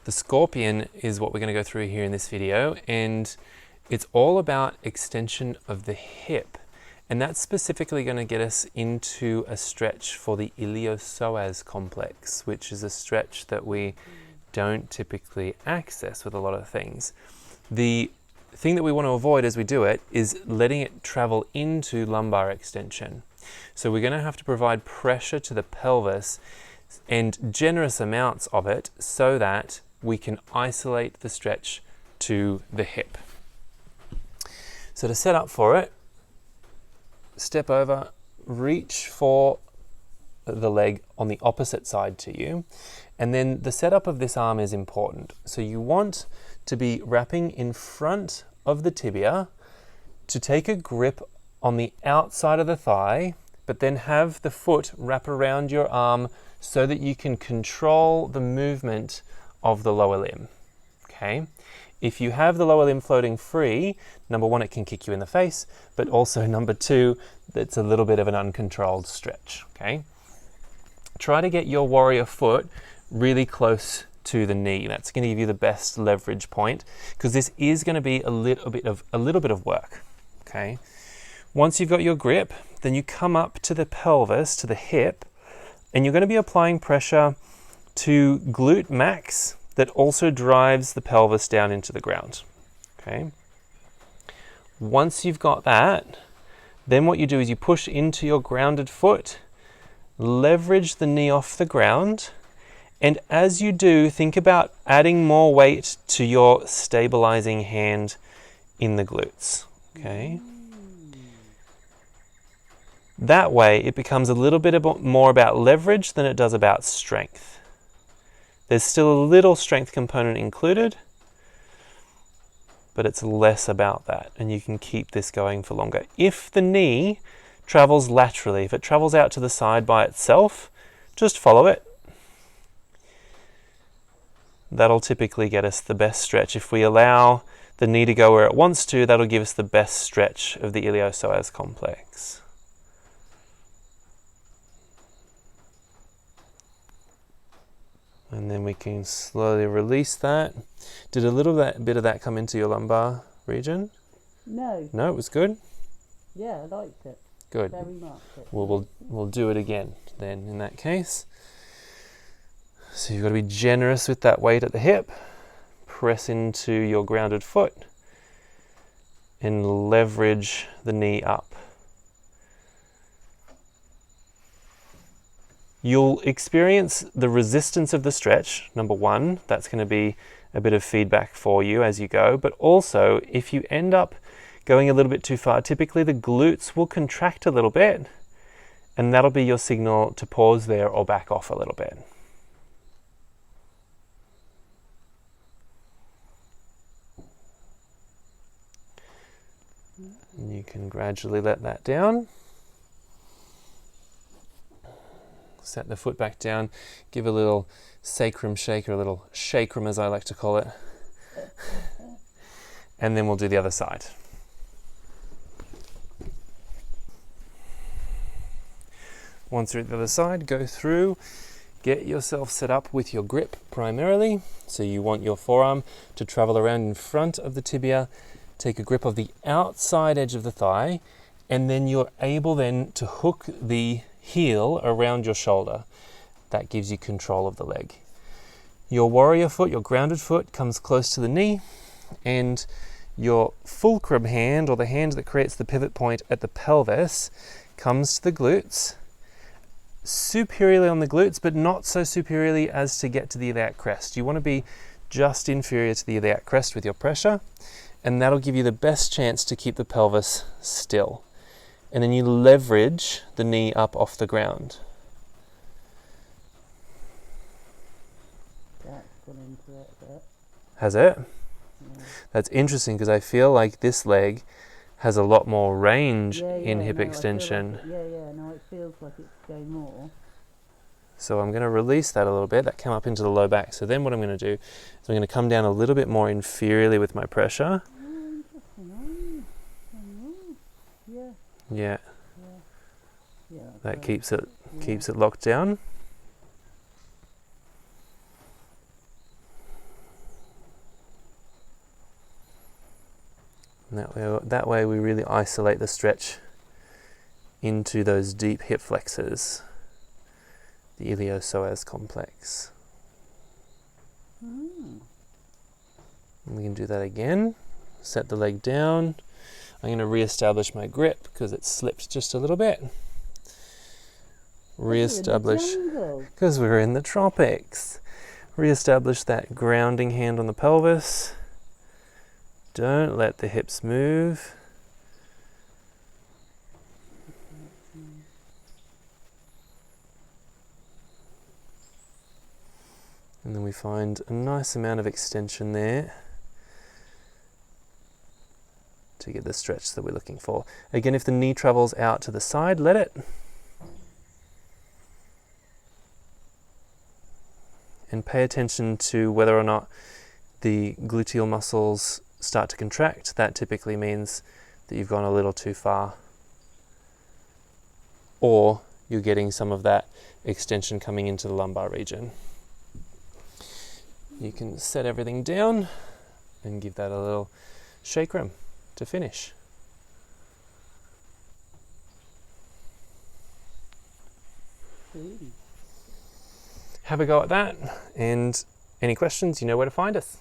The scorpion is what we're going to go through here in this video, and it's all about extension of the hip. And that's specifically going to get us into a stretch for the iliopsoas complex, which is a stretch that we don't typically access with a lot of things. The thing that we want to avoid as we do it is letting it travel into lumbar extension. So we're going to have to provide pressure to the pelvis and generous amounts of it so that we can isolate the stretch to the hip. So to set up for it, step over, reach for the leg on the opposite side to you, and then the setup of this arm is important. So you want to be wrapping in front of the tibia to take a grip on the outside of the thigh, but then have the foot wrap around your arm so that you can control the movement of the lower limb. Okay? If you have the lower limb floating free, number one, it can kick you in the face, but also number two, it's a little bit of an uncontrolled stretch. Okay? Try to get your warrior foot really close to the knee. That's going to give you the best leverage point, because this is going to be a little bit of work. Okay? Once you've got your grip, then you come up to the pelvis, to the hip, and you're going to be applying pressure to glute max that also drives the pelvis down into the ground. Okay? Once you've got that, then what you do is you push into your grounded foot, leverage the knee off the ground, and as you do, think about adding more weight to your stabilizing hand in the glutes. Okay? That way, it becomes a little bit more about leverage than it does about strength. There's still a little strength component included, but it's less about that, and you can keep this going for longer. If the knee travels laterally, if it travels out to the side by itself, just follow it. That'll typically get us the best stretch. If we allow the knee to go where it wants to, that'll give us the best stretch of the iliopsoas complex. And then we can slowly release that. Did a little bit of that come into your lumbar region? No. No, it was good? Yeah, I liked it. Good. Very much. We'll do it again then in that case. So you've got to be generous with that weight at the hip. Press into your grounded foot and leverage the knee up. You'll experience the resistance of the stretch, number one. That's going to be a bit of feedback for you as you go. But also, if you end up going a little bit too far, typically the glutes will contract a little bit, and that'll be your signal to pause there or back off a little bit. And you can gradually let that down. Set the foot back down, give a little sacrum shake, or a little shakrum as I like to call it. And then we'll do the other side. Once you're at the other side, go through, get yourself set up with your grip primarily. So you want your forearm to travel around in front of the tibia, take a grip of the outside edge of the thigh, and then you're able then to hook the heel around your shoulder. That gives you control of the leg. Your warrior foot, your grounded foot, comes close to the knee, and your fulcrum hand, or the hand that creates the pivot point at the pelvis, comes to the glutes, superiorly on the glutes, but not so superiorly as to get to the iliac crest. You want to be just inferior to the iliac crest with your pressure, and that'll give you the best chance to keep the pelvis still. And then you leverage the knee up off the ground. That's gone into it a bit. Has it? Yeah. That's interesting, because I feel like this leg has a lot more range in hip extension. It feels like it's going more. So I'm going to release that a little bit. That came up into the low back. So then what I'm going to do is I'm going to come down a little bit more inferiorly with my pressure. Yeah. That keeps it locked down. And that way we really isolate the stretch into those deep hip flexors, the iliopsoas complex. Mm. And we can do that again. Set the leg down. I'm going to re-establish my grip because it slipped just a little bit. Re-establish, because we're in the tropics. Re-establish that grounding hand on the pelvis. Don't let the hips move. And then we find a nice amount of extension there to get the stretch that we're looking for. Again, if the knee travels out to the side, let it. And pay attention to whether or not the gluteal muscles start to contract. That typically means that you've gone a little too far, or you're getting some of that extension coming into the lumbar region. You can set everything down and give that a little shake rim to finish. Have a go at that, and any questions, you know where to find us.